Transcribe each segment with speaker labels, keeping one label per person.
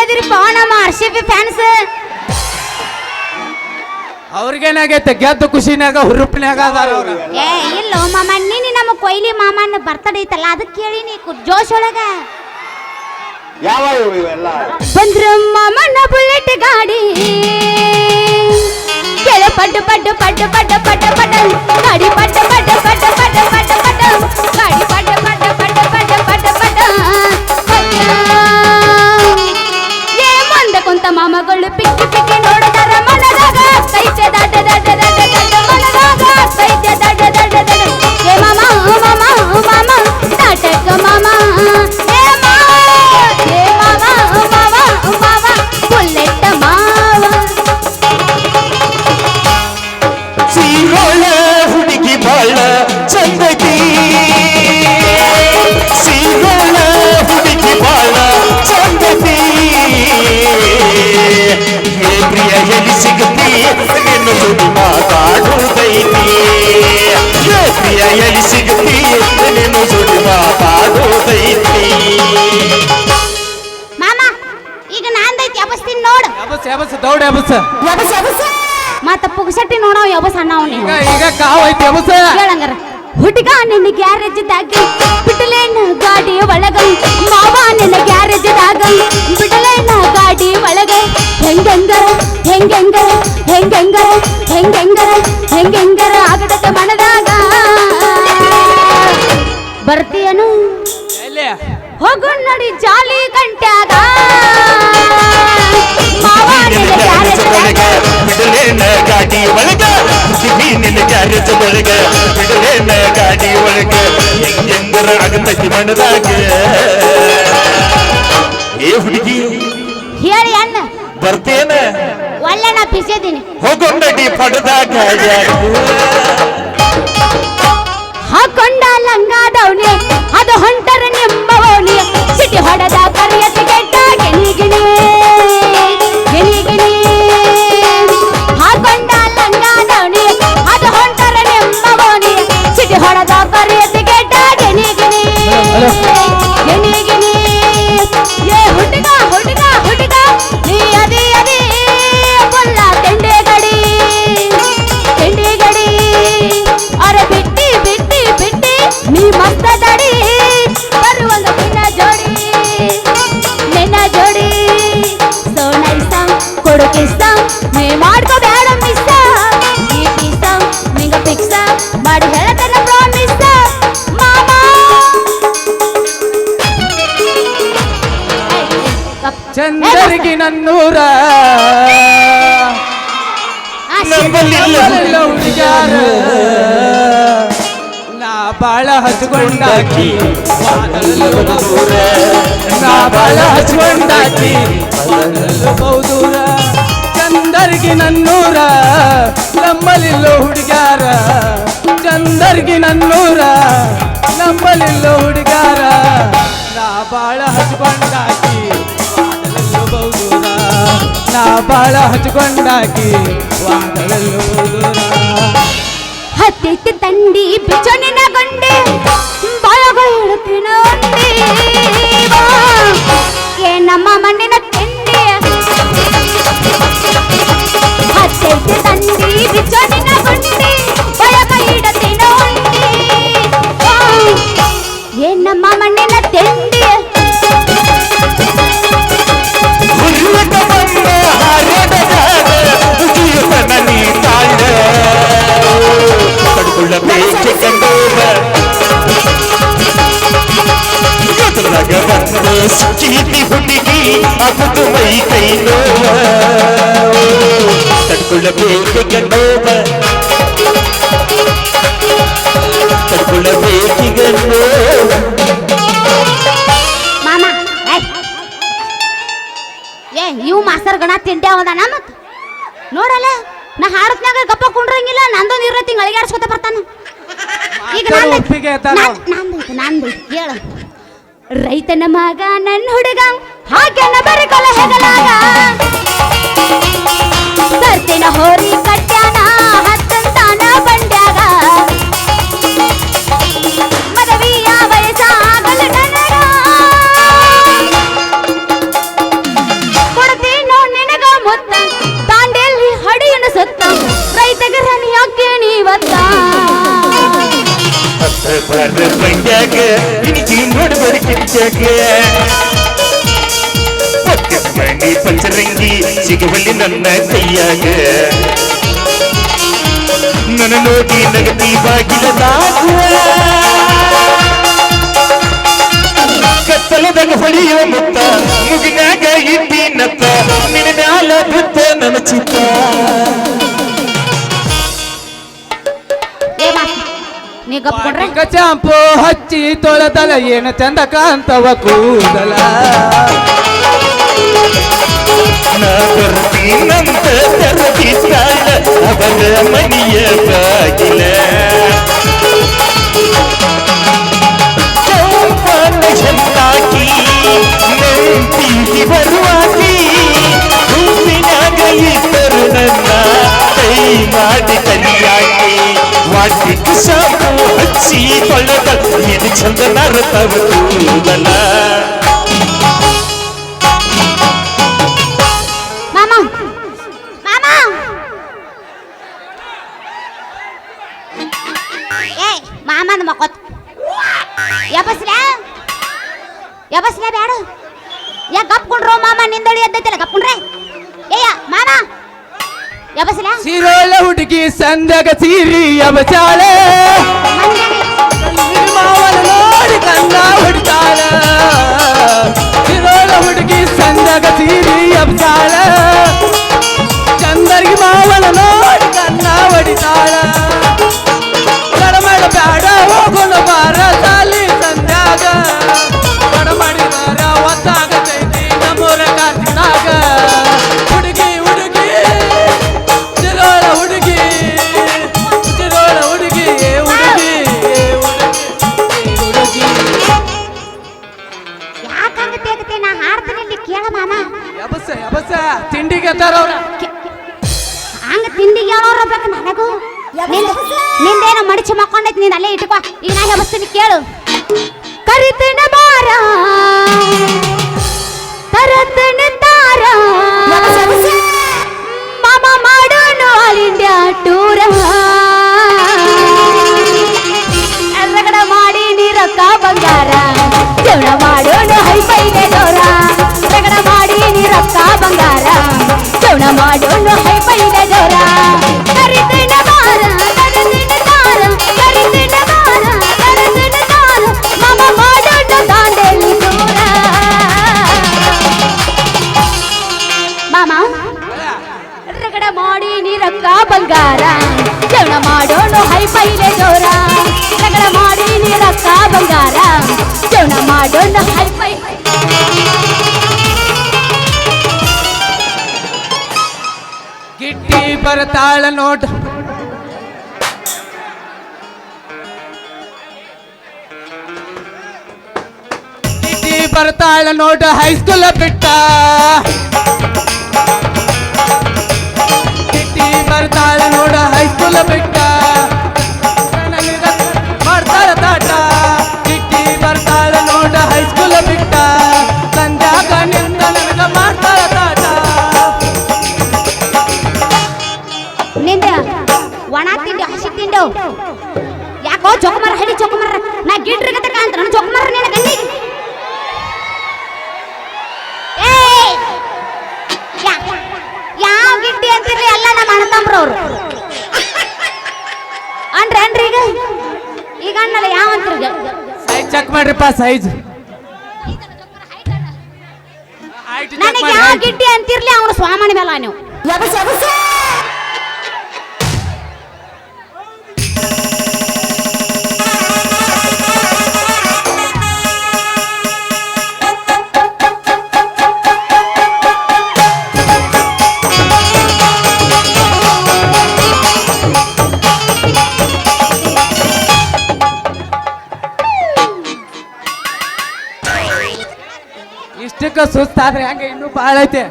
Speaker 1: ಹೆಂಗದಿರಿಪ್ಪ ನಮ್ಮ RCB fans?
Speaker 2: ಅವ್ರಿಗೇನಾಗೈತೆ ಗೆದ್ದು ಖುಷಿನಾಗ ಹುರುಪಿನಾಗ ಅದಾರ ಅವ್ರ.
Speaker 1: ಏ ಇಲ್ಲೋ ಮಾಮ, ನೀನು ನಮ್ಮ ಕೊಯ್ಲಿ ಮಾಮನ ಬರ್ತಡೇ ಐತಲ್ಲ ಅದಕ್ಕೆ ಕೇಳಿನಿ ಜೋಶ್ ಒಳಗ.
Speaker 3: ಯಾವ ಇವೆಲ್ಲ
Speaker 1: ಬಂದ್ರ ಮಾಮನ ಬುಲೆಟ್ ಗಾಡಿ ಕೆಳ ಪಡ್ಡು ಪಡ್ಡು ಪಡ್ಡು ಪಡ್ಡು ಪಡ್ಡು ಪಡ್ಡು ಗಾಡಿ ಪಡ್ಡು ಪಡ್ಡು ಪಡ್ಡು ಪಡ್ಡು ಪಡ್ಡು ಪಡ್ಡು ಗಾಡಿ ಪಡ್ಡು ಪಡ್ಡು ಪಡ್ಡು ಪಡ್ಡು ಪಡ್ಡು ಪಡ್ಡು ಏ ಮುಂದೆ ಕುಂತ ಮಾಮಗಳು ಪಿಕ್ಕಿ ಪಿಕ್ಕಿ ನೋಡಿದಾರ ಮನದಾಗ ಕೈತೆ ದಡ್ಡ ದಡ್ಡ ದಡ್ಡ ದಡ್ಡ ಮನದಾಗ ಕೈತೆ ದಡ್ಡ ದಡ್ಡ ದಡ್ಡ ಏ ಮಾಮ ಮಾಮ ಮಾಮ ನಾಟಕ ಮಾಮ ಏ ಮಾವ ಏ ಮಾವ ಮಾವ ಮಾವ ಬುಲೆಟ್ ಮಾವ.
Speaker 3: ಸೀರೋಳ ಹುಡುಗಿ ಬಾಳ ಚಂದಗಿ, ಸೀರೋಳ ಹುಡುಗಿ ಬಾಳ ಚಂದಗಿ, ಹೇ ಪ್ರಿಯ ಎಲ್ಲಿ ಸಿಗತಿ ನಿನ್ನ ಜೊತೆ ಮಾತಾಡುವುದೈತಿ, ಹೇ ಪ್ರಿಯ ಎಲ್ಲಿ ಸಿಗತಿ ನಿನ್ನ ಜೊತೆ ಮಾತಾಡುವುದೈತಿ.
Speaker 1: ಮಾಮ ಈಗ ನಾಂದೈತಿ ಅಬಸ್ತೀನಿ ನೋಡು.
Speaker 2: ಎಬಸ್ ಎಬಸ್ ದೌಡ್ ಎಬಸ್.
Speaker 1: ಎಬಸ್ ಎಬಸ್ ಮತ್ತ ಪುಗ್ಸಟ್ಟಿ ನೋಡೋ ಎಬಸ್ ಅಣ್ಣ ಅವನಿ.
Speaker 2: ಈಗ ಕಾವ್ ಐತಿ ಎಬಸ್.
Speaker 1: ಹೇಳಂಗಾರ ಹುಡುಗ ನಿನ್ನ ಗ್ಯಾರೇಜ್ದಾಗ ಬಿಡಲೇನ ಗಾಡಿ ಒಳಗ, ಮಾವ ನಿನ್ನ ಗ್ಯಾರೇಜ್ದಾಗ ಬಿಡಲೇನ ಗಾಡಿ ಒಳಗ, ಹೆಂಗಂಗರ ಹೆಂಗಂಗರ ಹೆಂಗಂಗರ ಹೆಂಗಂಗರ ಹೆಂಗಂಗರ ಆಗಡಕ ಮನದಾಗ ಬರ್ತೀಯನು
Speaker 2: ಎಲ್ಲಿ
Speaker 1: ಹೋಗು ನೋಡಿ ಜಾಲಿ ಗಂಟ್ಯಾಗ, ಮಾವ ನಿನ್ನ ಗ್ಯಾರೇಜ್ದಾಗ
Speaker 3: ಬಿಡಲೇನ ಗಾಡಿ ಒಳಗ, ನಿನ್ನ ಗ್ಯಾರೇಜ್ ಒಳಗ ಬಿಡಲೇನ ಗಾಡಿ ಒಳಗ, ಹೆಂಗರ ಆಗತೈತಿ ಮನದಾಗ. ಏ ಹುಡುಗಿ
Speaker 1: ಹೇಳಿ ಅಣ್ಣ
Speaker 3: ಬರ್ತೇನ
Speaker 1: ಒಳ್ಳೆ ನಾ ಪಿಸಿದೀನಿ.
Speaker 3: ಹೋಗೊಂಡಡಿ ಪಡೆದಾಗ
Speaker 1: ಹಾಕೊಂಡ ಲಂಗಾದವನಿ ಅದು ಹೊಂಟರ ನಿಂಬವನಿ, ಸಿಟಿ ಹೊಡೆದ ಕರಿಯತಿ ಕೆಟ್ಟ ಗಿಣಿ ಗಿಣಿ ಗಿಣಿ ಗಿಣಿ. ಹಾಕೊಂಡ ಲಂಗಾದವನಿ ಅದು ಹೊಂಟರ ನಿಂಬವನಿ, ಸಿಟಿ ಹೊಡೆದ ಕರಿಯತಿ ಕೆಟ್ಟ ಗಿಣಿ ಗಿಣಿ ಗಿಣಿ ಗಿಣಿ. ಏ ಹುಡುಗ ಹುಡುಗ ಹುಡುಗ ನೀ ಅದಿ ಅದಿ ಬುಲ್ಲ ತೆಂಡೆ ಗಡಿ ತೆಂಡೆ ಗಡಿ, ಅರೆ ಬಿಟ್ಟಿ ಬಿಟ್ಟಿ ಬಿಟ್ಟಿ ನೀ ಮಸ್ತ ದಡಿ, ಬರುವಂಗ ನಿನ್ನ ಜೋಡಿ ನಿನ್ನ ಜೋಡಿ ಸೋ ನೈಸ ಕೊಡು ಕಿಸ್ಸ ನೀ ಮಾಡ್ಕೋ ಬೇಡ ಮಿಸ್ಸ, ಈ ಪಿಸ್ಸ ನಿಂಗ ಫಿಕ್ಸ ಮಾಡಿ ಹೇಳತನ ಪ್ರಾಮಿಸ್ ಮಾಮ.
Speaker 2: ಚಂದರ್ಗಿ ನನ್ನೂರ
Speaker 3: ನಂಬಲಿಲ್ಲ
Speaker 2: ಹುಡುಗ್ಯಾರ ನಾ ಬಾಳ ಹಚ್ಕೊಂಡಾಕಿ
Speaker 3: ದೂರ,
Speaker 2: ನಾ ಬಾಳ ಹಚ್ಕೊಂಡಾಕಿ ಬಹುದೂರ. ಚಂದರ್ಗಿ ನನ್ನೂರ ನಂಬಲಿಲ್ಲೋ ಹುಡುಗ್ಯಾರ, ಚಂದರ್ಗಿ ನನ್ನೂರ ನಂಬಲಿಲ್ಲೋ ಹುಡುಗ್ಯಾರ, ನಾ ಬಾಳ ಹಚ್ಕೊಂಡಾಕಿ ಬಹುದೂರ, ನಾ ಬಾಳ ಹಚ್ಕೊಂಡಾಕಿ ವಾದಳಲ್ಲೂ ಬಹುದೂರ.
Speaker 1: ಹತ್ತಿತ್ತು ತಂಡಿ ಬಿಚ್ಚೋನಿನ ಗೊಂಡೆ ಬಾಳಗ ಹೇಳ್ತೀನ ಒಂದೇ ಏ ನಮ್ಮ ಮಣ್ಣಿನ ತಿಂಡಿ. ಹತ್ತಿತ್ತು ತಂಡಿ ಬಿಚ್ಚೋನಿನ ಗೊಂಡೆ ಬಾಳಗ ಇಡತೀನ ಒಂದೇ ಏ ನಮ್ಮ ಮಣ್ಣಿನ ತಿಂಡಿ.
Speaker 3: ಹುಲ್ಲಕ ಬಂದ ಹಾರಡದಾಗ ಜೀವನ ನೀ ತಾಳ, ಪಡ್ಕೊಳ್ಳಬೇಕೆ ಕಂಡೋಗ ಎದುರಾಗ ಬಂದ ಸುಚೀತಿ ಹುಡುಗಿ ಅಬುದು ಮೈ ಕೈ ನೋವ, ತಡ್ಕೊಳ್ಳಬೇಕೆ ಕಂಡೋಗ ತಡ್ಕೊಳ್ಳಬೇಕೀಗ ನೋವ.
Speaker 1: ಮಾಮ ಏ ಇವು ಮಾಸ್ತರ್ ಗಣ ತಿಂಡಿ ಅವದಾನ ಮತ್ ನೋಡಲ್ಲ ನಾ ಹಾಡತ್ನಾಗ ಗಪ್ಪ ಕುಂಡ್ರಂಗಿಲ್ಲ, ನಂದೊಂದು ಇರತ್ತಿ ಅಳಿಗಾಡ್ಸ್ಕೊತ ಬರ್ತಾನ. ಈಗ ನಂದು ಹೇಳ ರೈತನ ಮಗ ನನ್ನ ಹುಡುಗ ಹಾಗೆನ ಬರಕಲ ಹೆಗಲಾಗ, ತರ್ತಿನ ಹೋರಿ ಕಟ್ಯಾನ ಹತ್ತಂತಾನ ಬಂಡ್ಯಾಗ, ಮದವಿಯ ವಯಸ್ಸಾಗಲು ನನಗ
Speaker 3: ಬರ ಬಂಡ್ಯಾಗ ಕಿಣಿಕಿ ನೋಡ್ಬಾರ ಕಿಣಿಕ್ಯಾಗ ಪಕ್ಕ ಮಣಿ ಪಂಚರಂಗಿ ಸಿಗುವಲ್ಲಿ ನನ್ನ ಕೈಯಾಗ ನನ್ನ ನೋಡಿ ನಗತಿ ಬಾಗಿಲದಾಗ ಕತ್ತಲದಾಗ ಹೊಳೆಯುವ ಮುತ್ತ ಮುಗಿನಾಗ ಇಟ್ಟಿನತ್ತ ನಿನ್ನ ಮ್ಯಾಲ ಬಿತ್ತ ನನ್ನ ಚಿತ್ತ
Speaker 1: ನೀ ಗಪ್ಕೊಂಡ್ರೆ
Speaker 2: ಚಾಂಪು ಹಚ್ಚಿ ತೊಳೆದಲ ಏನು ಚಂದ ಕಾಂತವ ಕೂದಲ
Speaker 3: ನಾ ಬರ್ತೀನಂತ ತೆರದಿದ್ದಾಳ ಅವರ ಮನೆಯ ಬಾಗಿಲ ಚೌಪನ ಶಂತಾಕಿ ನೆಂಪೀಗಿ ಬರುವಾಕಿ ಹೂವಿನಾಗ ಇದ್ದರು ನನ್ನ ಕೈ ಮಾಡಿ ಕಲಿಯಾಕಿ ವಾಟಿಗೆ ಶಾಂಪು ಹಚ್ಚಿ ತೊಳೆದ ಏನು ಚಂದ ನರತವ ಕೂದಲ
Speaker 1: ಮಾಮನ ಮಕ್ಕೋತ್ ಯಬಸ್ಲ ಬ್ಯಾಡ ಯಾ ಗಪ್ಕೊಂಡ್ರು ಮಾಮ ನಿಂದಳಿ ಎದ್ದೈತಲ್ಲ ಗಪ್ಕೊಂಡ್ರೆ ಏಯ ಮಾಮ ಯಬಸ್ಲ
Speaker 2: ಸಿರೋಳ ಹುಡುಗಿ ಸಂದಾಗ ಸೀರಿ ಅವಚಾಳೆ ಮಾವನ ನೋಡಿ ಕನ್ನ ಹೊಡಿತಾಳ ಸಿರೋಳ ಹುಡುಗಿ ಸಂದಾಗ ಸೀರಿ ಅವಚಾಳ ಚಂದರ್ಗಿ ಮಾವನ ನೋಡಿ ಕನ್ನ ಹೊಡಿತಾಳ ಕಡಮಡ ಬ್ಯಾಡ ಹೋಗೋಣ ಬಾರ ತಾಲಿ ಸಂಧ್ಯಾಗ ಕಡಮಡಿದಾರ ಒತ್ತಾಗತೈತಿ ನಮ್ಮೂರ ಕಾರ್ತಿನಾಗ ಹುಡುಗಿ ಹುಡುಗಿ ಚಿರೋಳ ಹುಡುಗಿ ಚಿರೋಳ ಹುಡುಗಿ ಹುಡುಗಿ ಹುಡುಗಿ
Speaker 1: ಯಾಕಂಗ ತೆಗತೆ ನಾ ಹಾಡ್ತೀನಿ ಇಲ್ಲಿ ಕೇಳ ಮಾಮ
Speaker 2: ಯಬಸ ತಿಂಡಿಗೆ ತರವ್ರ
Speaker 1: ಹಂಗ ತಿಂಡಿಗೆ ಹೇಳೋರ ಬೇಕು ನನಗೂ ನಿಂದೇನೋ ಮಡಿಚಿ ಮಕ್ಕೊಂಡೈತಿ ನೀನ್ ಅಲ್ಲೇ ಇಟ್ಕೋ ಈಗ ನಾ ಹೆಬಸ್ತೀನಿ ಕೇಳು ಕರಿತನ ಬಾರ ತರತನ ತಾರ ಮಾಮ ಮಾಡೋಣ ಆಲ್ ಇಂಡಿಯಾ ಟೂರ ರಗಡ ಮಾಡಿ ನೀರಕ್ಕ ಬಂಗಾರ ಜೀವನ ಮಾಡೋಣ ಹೈಫೈಗೆ ದೋರ ರಗಡ ಮಾಡಿ ನೀರಕ್ಕ ಬಂಗಾರ ಜೀವನ ಮಾಡೋಣ ಹೈಫೈಗೆ ದೋರ ಕರಿತನ ಬಾರ ತರತನ ತಾರ ಕರಿತನ ಬಾರ ತರತನ ತಾರ ಮಾಮ ಮಾಡೋಣ ದಾಂಡೇಲಿ ಟೂರ ಮಾಮ ರಗಡ ಮಾಡಿ ನೀರಕ್ಕ ಬಂಗಾರ ಜೀವನ ಮಾಡೋಣ ಹೈಫೈಲೆ ಜೋರ ರಗಡ ಮಾಡಿ ನೀರಕ್ಕ ಬಂಗಾರ ಜೀವನ ಮಾಡೋಣ ಹೈಫೈ
Speaker 2: ಗಿಟ್ಟಿ ಬರ್ತಾಳ ನೋಡ್ ಗಿಟ್ಟಿ ಬರ್ತಾಳ ನೋಡ್ ಹೈಸ್ಕೂಲ್ ಬಿಟ್ಟ ಗಿಟ್ಟಿ ಬರ್ತಾಳ ನೋಡ ಹೈಸ್ಕೂಲ್ ಬಿಟ್ಟ ನನಗ ಮಾಡ್ತಾಳ ತಾಟ ಗಿಟ್ಟಿ ಬರ್ತಾಳ ನೋಡ ಹೈಸ್ಕೂಲ್ ಬಿಟ್ಟ ಸಂಜಾಗ ನಿಂತ ನನಗ ಮಾಡ್ತಾಳ ತಾಟ
Speaker 1: ನಿಂದ ಒಣ ತಿಂಡಿ ಹಸಿ ತಿಂಡು ಯಾಕೋ ಚೊಕಮರ ಹಡಿ ಚೊಕಮರ ನಾ ಗಿಡ್ರಿಗತ ಕಾಂತ ನನ್ನ ಚೊಕಮರ ನಿನ್ನ ಗಂಡಿ ಯಾವ ಗಿಡ್ಡಿ ಅಂತಿರ್ಲಿ ಎಲ್ಲ ನಮ್ಮ ಅಣ್ಣತಮ್ರವ್ರು ಅನ್ರಿ ಈಗ ಅನ್ನಲ್ಲ ಯಾವ ಅಂತಿರ್ಗ
Speaker 2: ಸೈಜ್ ಚೆಕ್ ಮಾಡ್ರಿಪ್ಪ ಸೈಜ್
Speaker 1: ನನಗೆ ಯಾವ ಗಿಡ್ಡಿ ಅಂತಿರ್ಲಿ ಅವನು ಸ್ವಾಮನಿ ಮೇಲೆ ನೀವು
Speaker 2: ಇಷ್ಟಕ್ಕ ಸುಸ್ತಾದ್ರೆ ಹಂಗೆ ಇನ್ನೂ ಬಾಳ ಐತೆ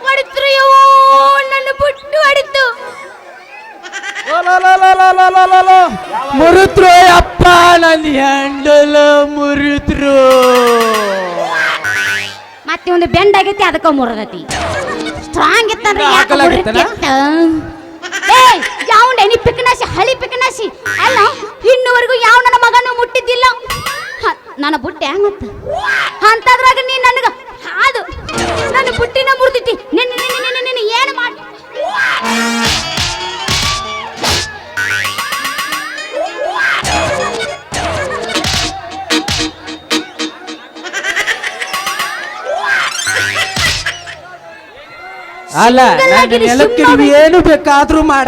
Speaker 1: ಹೊಡಿತ್ರು ನನ್ನ ಬಿಟ್ಟು ಹೊಡಿತು
Speaker 2: ಮುರಿತ್ರು ಅಪ್ಪ ನನ್ನ ಹ್ಯಾಂಡಲ್ ಮುರಿತ್ರು.
Speaker 1: ಮತ್ತೆ ಒಂದು ಬೆಂಡ್ ಆಗೈತಿ ಅದಕ್ಕ ಮುರಿದೈತಿ. ಸ್ಟ್ರಾಂಗ್ ಇತ್ತಂದ್ರೆ ಯಾಕೆ ಮುರಿತಿತ್ತ? ಏಯ್ ಯಾವಂಡೆ ನೀ ಪಿಕ್ನಾಸಿ ಹಳಿ ಪಿಕ್ನಾಸಿ ಅಲ್ಲ, ಇನ್ನುವರೆಗೂ ಯಾವ ನನ್ನ ಮಗನೂ ಮುಟ್ಟಿದ್ದಿಲ್ಲ. ನನ್ನ ಬುಟ್ಟಿ ಹೆಂಗತ್ತ ಅಂತದ್ರಾಗ ನೀ ನನಗ ಅದು ನನ್ನ ಬುಟ್ಟಿನ ಮುರಿದಿಟ್ಟಿ. ನಿನ್ನ ಏನು ಮಾಡಿ
Speaker 2: ಅಲ್ಲ ನೆಲಕ್ಕೆ ಏನು ಬೇಕಾದ್ರೂ ಮಾಡ,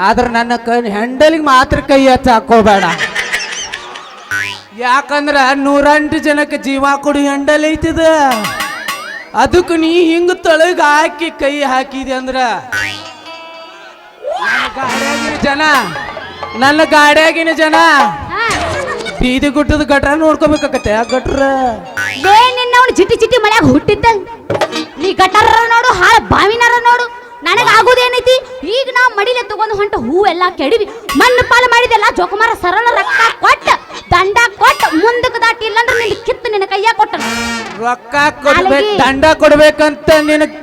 Speaker 2: ಆದ್ರೆ ನನ್ನ ಹ್ಯಾಂಡಲಿಗೆ ಮಾತ್ರ ಕೈ ಹಚ್ಚ ಹಾಕೋಬೇಡ. ಯಾಕಂದ್ರ 108 ಜನಕ್ಕೆ ಜೀವ ಕೊಡಿ ಹ್ಯಾಂಡಲ್ ಐತಿದ. ಅದಕ್ಕೆ ನೀ ಹಿಂಗ ತಳಗ ಹಾಕಿ ಕೈ ಹಾಕಿದೆ ಅಂದ್ರ ನನ್ನ ಗಾಡಿಯಾಗಿನ ಜನ ಬೀದಿ ಗುಟ್ಟದ ಗಟ್ರ ನೋಡ್ಕೋಬೇಕಾಗತ್ತೆ. ಆ ಗಟ್ರ
Speaker 1: ನಿನ್ನವನು ಚಿಟಿ ಚಿಟಿ ಮಳ್ಯಾಗ ಹುಟ್ಟಿದ್ದ ನೀ ಗಟರ ನೋಡು, ಹಾಳ ಬಾವಿನಾರ ನೋಡು. ನನಗ ಆಗೋದೇನೈತಿ, ಈಗ ನಾ ಮಡಿಲೆ ತಗೊಂಡು ಹೊಂಟ ಹೂವೆಲ್ಲ ಕೆಡಿವಿ ಮಣ್ಣು ಪಾಲು ಮಾಡಿದೆಲ್ಲ ಜೋಕುಮಾರ ಸರಳ ರೊಕ್ಕ ಕೊಟ್ಟ ದಂಡ ಕೊಟ್ಟ ಮುಂದಕ್ಕೆ ದಾಟಿ ಇಲ್ಲಂದ್ರೆ ನಿನ್ನ ಕಿತ್ತು ನಿನ್ನ ಕೈಯಾಗ ಕೊಟ್ಟ.
Speaker 2: ರೊಕ್ಕ ಕೊಡ್ಬೇಕು ದಂಡ ಕೊಡ್ಬೇಕಂತ ನಿನಗೆ